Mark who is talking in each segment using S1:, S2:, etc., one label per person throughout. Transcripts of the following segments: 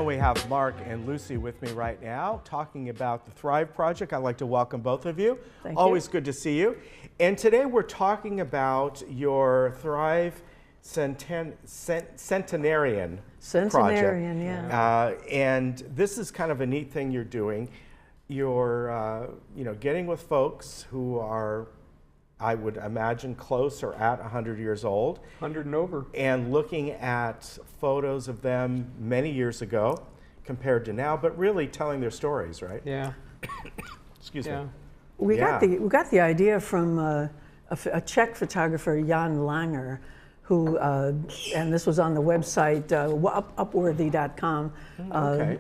S1: we have Mark and Lucy with me right now talking about the Thrive Project. I'd like to welcome both of you.
S2: Thank
S1: Always
S2: you.
S1: good to see you. And today we're talking about your Thrive Centenarian project.
S2: Yeah.
S1: And this is kind of a neat thing you're doing. You're getting with folks who are, I would imagine, close or at 100 years old.
S3: 100 and over.
S1: And looking at photos of them many years ago compared to now, but really telling their stories, right?
S3: Yeah.
S1: Excuse
S3: Yeah.
S1: me.
S2: We
S1: Yeah.
S2: got the idea from a Czech photographer, Jan Langer, who, and this was on the website, upworthy.com.
S1: Okay.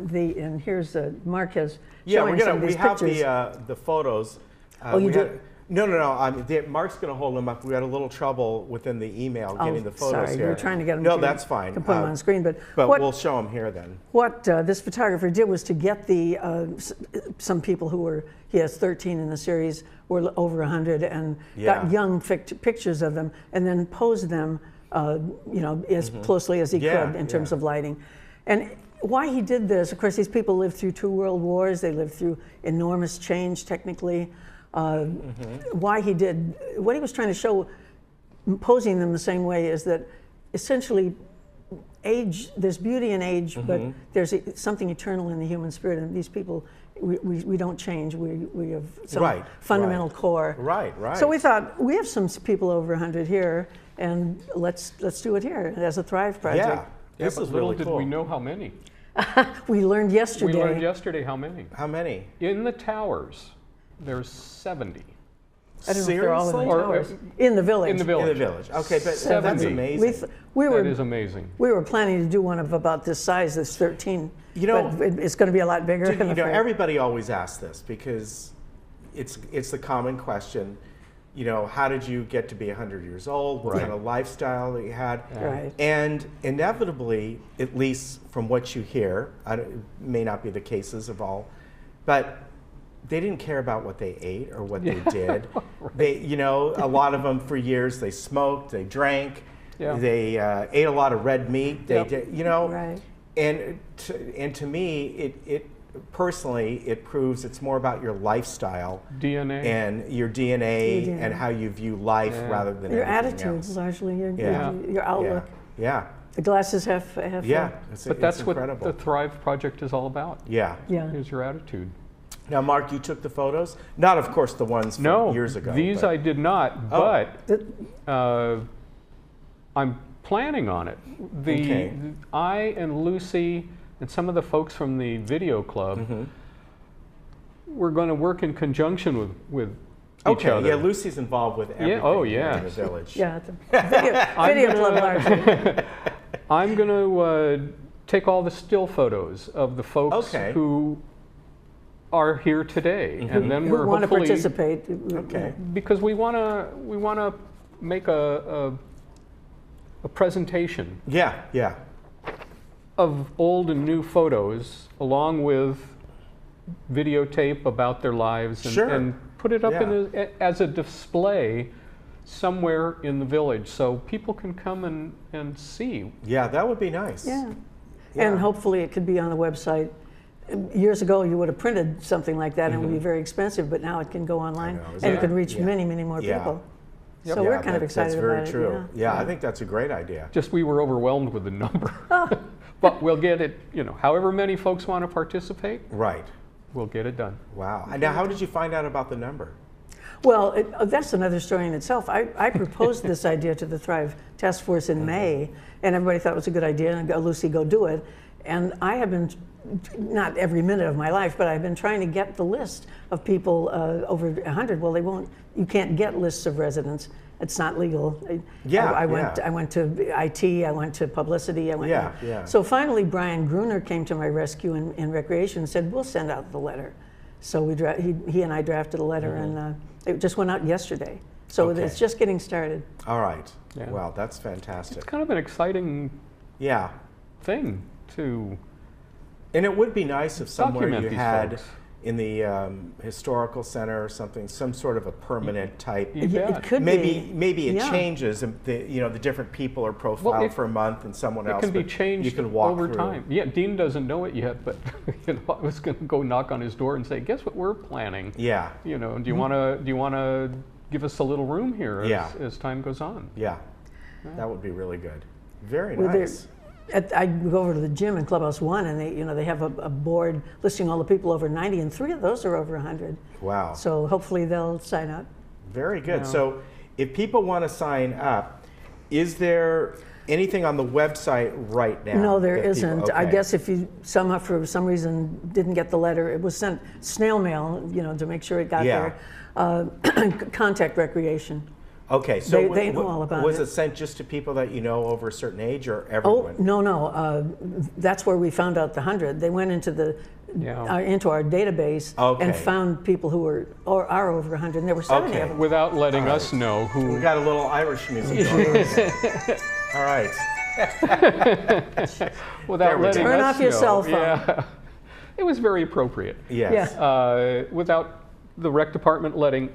S2: And here's, Mark has
S1: Yeah,
S2: showing some of
S1: we
S2: these
S1: have
S2: pictures.
S1: the photos.
S2: Oh, you do?
S1: No. Mark's going to hold them up. We had a little trouble within the email getting the photos
S2: sorry,
S1: here.
S2: we were trying to get them.
S1: No, that's fine.
S2: To put them on screen, but
S1: we'll show them here then.
S2: What this photographer did was to get the some people who were, he has 13 in the series, were over 100, and got young pictures of them, and then posed them, as closely as he could in terms of lighting. And why he did this, of course, these people lived through 2 world wars. They lived through enormous change, technically. Why he did, what he was trying to show, posing them the same way, is that essentially age, there's beauty in age, but there's something eternal in the human spirit, and these people, we don't change. We have some fundamental core.
S1: Right.
S2: So we thought, we have some people over 100 here, and let's do it here as a Thrive project.
S1: Yeah, this is
S3: little
S1: really
S3: did
S1: cool.
S3: we know how many.
S2: We learned yesterday.
S3: We learned yesterday how many.
S1: How many?
S3: In the towers, there's 70.
S2: I don't know if they're all in the
S1: Seriously?
S2: towers. In the village.
S3: In the village.
S1: In the village. Okay, but
S3: 70.
S1: that's amazing.
S3: That is amazing.
S2: We were planning to do one of about this size, this 13. But it's going to be a lot bigger.
S1: Everybody always asks this because it's the common question. How did you get to be 100 years old? What kind of lifestyle that you had?
S2: Right.
S1: And inevitably, at least from what you hear, it may not be the cases of all, but they didn't care about what they ate or what they did. They, a lot of them for years, they smoked, they drank, they ate a lot of red meat. They did,
S2: Right.
S1: And to me, it personally, it proves it's more about your lifestyle,
S3: DNA,
S1: and your DNA and how you view life rather than
S2: your
S1: anything
S2: attitude,
S1: else.
S2: largely your outlook.
S1: Yeah.
S2: The glass is half full.
S1: Yeah.
S3: But that's
S1: incredible.
S3: what the Thrive Project is all about.
S1: Yeah.
S3: Is your attitude.
S1: Now, Mark, you took the photos? Not, of course, the ones from years ago.
S3: These I did not, but I'm planning on it. I and Lucy and some of the folks from the video club, we're going to work in conjunction with each other.
S1: Yeah, Lucy's involved with everything in the village.
S2: Yeah, it's a video club largely.
S3: I'm going to take all the still photos of the folks who are here today, and then we're
S2: want to
S3: hopefully
S2: participate.
S3: because we want to make a presentation.
S1: Yeah.
S3: Of old and new photos, along with videotape about their lives, and put it up as a display somewhere in the village, so people can come and see.
S1: Yeah, that would be nice.
S2: Yeah. And hopefully it could be on the website. Years ago, you would have printed something like that, and it would be very expensive, but now it can go online, and it can reach many, many more people. So we're kind of excited about it.
S1: That's very true. Yeah, I think that's a great idea.
S3: Just we were overwhelmed with the number. But we'll get it, however many folks want to participate.
S1: Right.
S3: We'll get it done.
S1: Wow. And now, how did you find out about the number?
S2: Well, that's another story in itself. I proposed this idea to the Thrive Task Force in May, and everybody thought it was a good idea, and Lucy, go do it. And I have been, not every minute of my life, but I've been trying to get the list of people over 100. Well, you can't get lists of residents. It's not legal. I went to IT, I went to publicity, So finally, Brian Gruner came to my rescue in recreation and said, we'll send out the letter. So he and I drafted a letter, and it just went out yesterday. So it's just getting started.
S1: All right. Yeah. Wow, that's fantastic.
S3: It's kind of an exciting thing to.
S1: And it would be nice if somewhere you had, in the historical center or something, some sort of a permanent type.
S2: It could
S1: maybe
S2: be.
S1: Maybe it
S2: Yeah.
S1: changes. And the different people are profiled for a month, and someone else.
S3: It can be
S1: but
S3: changed
S1: you can walk
S3: over
S1: through.
S3: time. Yeah, Dean doesn't know it yet, but I was going to go knock on his door and say, "Guess what we're planning?
S1: Yeah.
S3: Do you want to give us a little room here as time goes on?"
S1: Yeah. That would be really good. Very
S2: Well,
S1: nice.
S2: I go over to the gym in Clubhouse 1, and they have a board listing all the people over 90, and 3 of those are over 100.
S1: Wow.
S2: So hopefully they'll sign up.
S1: Very good.
S3: Yeah.
S1: So if people want to sign up, is there anything on the website right now?
S2: No, there
S1: that people-
S2: isn't. I
S1: okay.
S2: guess if you somehow for some reason didn't get the letter, it was sent snail mail, to make sure it got
S1: Yeah.
S2: there. Contact Recreation.
S1: Okay, so
S2: They know all about
S1: was
S2: it.
S1: it sent just to people that you know over a certain age, or
S2: Oh,
S1: everyone?
S2: no. That's where we found out the 100. They went into into our database
S1: Okay.
S2: and found people who are over 100, and there were 70
S1: Okay.
S2: of them.
S3: Without letting us know
S1: We
S3: who.
S1: got a little Irish music going. All right.
S3: Without
S1: There we
S3: letting
S1: go.
S2: Turn
S3: us
S2: off your
S3: know.
S2: cell phone.
S3: Yeah. It was very appropriate.
S1: Yes.
S2: Yeah.
S3: Without the rec department letting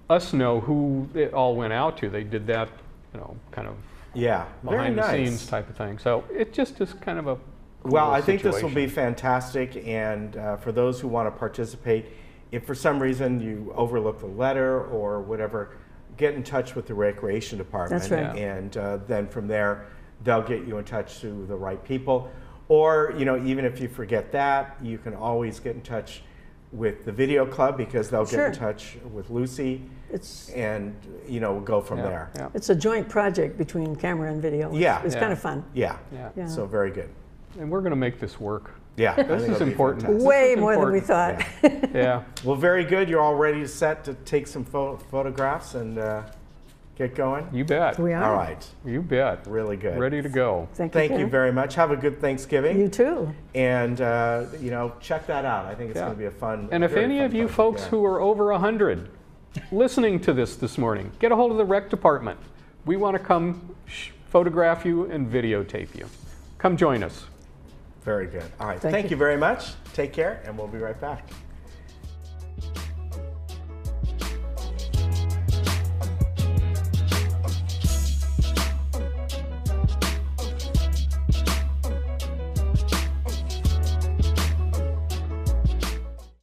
S3: us know who it all went out to. They did that, kind of
S1: Yeah. Very
S3: behind the
S1: nice.
S3: scenes type of thing. So it just is kind of a cool
S1: Well, I
S3: little
S1: think this will be
S3: situation.
S1: fantastic, and for those who want to participate, if for some reason you overlook the letter or whatever, get in touch with the Recreation Department.
S2: That's right.
S1: And then from there, they'll get you in touch to the right people. Or, even if you forget that, you can always get in touch with the Video Club, because they'll get in
S2: Sure.
S1: touch with Lucy,
S2: It's
S1: and, we'll go from there.
S3: Yeah.
S2: it's a joint project between camera and video.
S1: Yeah.
S2: It's
S3: Yeah.
S2: kind of fun.
S1: Yeah.
S2: Yeah.
S1: So very good.
S3: And we're going to make this work.
S1: Yeah. I
S3: This
S1: think
S3: is
S1: it'll be
S3: important.
S1: fantastic.
S2: Way
S3: is
S2: more than we
S3: important.
S2: thought.
S3: Yeah.
S1: Well, very good. You're all ready set to take some photographs and get going?
S3: You bet.
S2: We are.
S1: All right.
S3: You bet.
S1: Really good.
S3: Ready to go.
S2: Thank
S1: Thank you
S2: Karen.
S1: very much. Have a good Thanksgiving.
S2: You too.
S1: And, check that out. I think it's
S3: Yeah.
S1: going to be a fun.
S3: And if
S1: very
S3: any
S1: fun
S3: of you
S1: project,
S3: folks
S1: yeah.
S3: who are over 100 listening to this morning, get a hold of the rec department. We want to come photograph you and videotape you. Come join us.
S1: Very good. All right.
S2: Thank
S1: Thank
S2: you.
S1: you very much. Take care, and we'll be right back.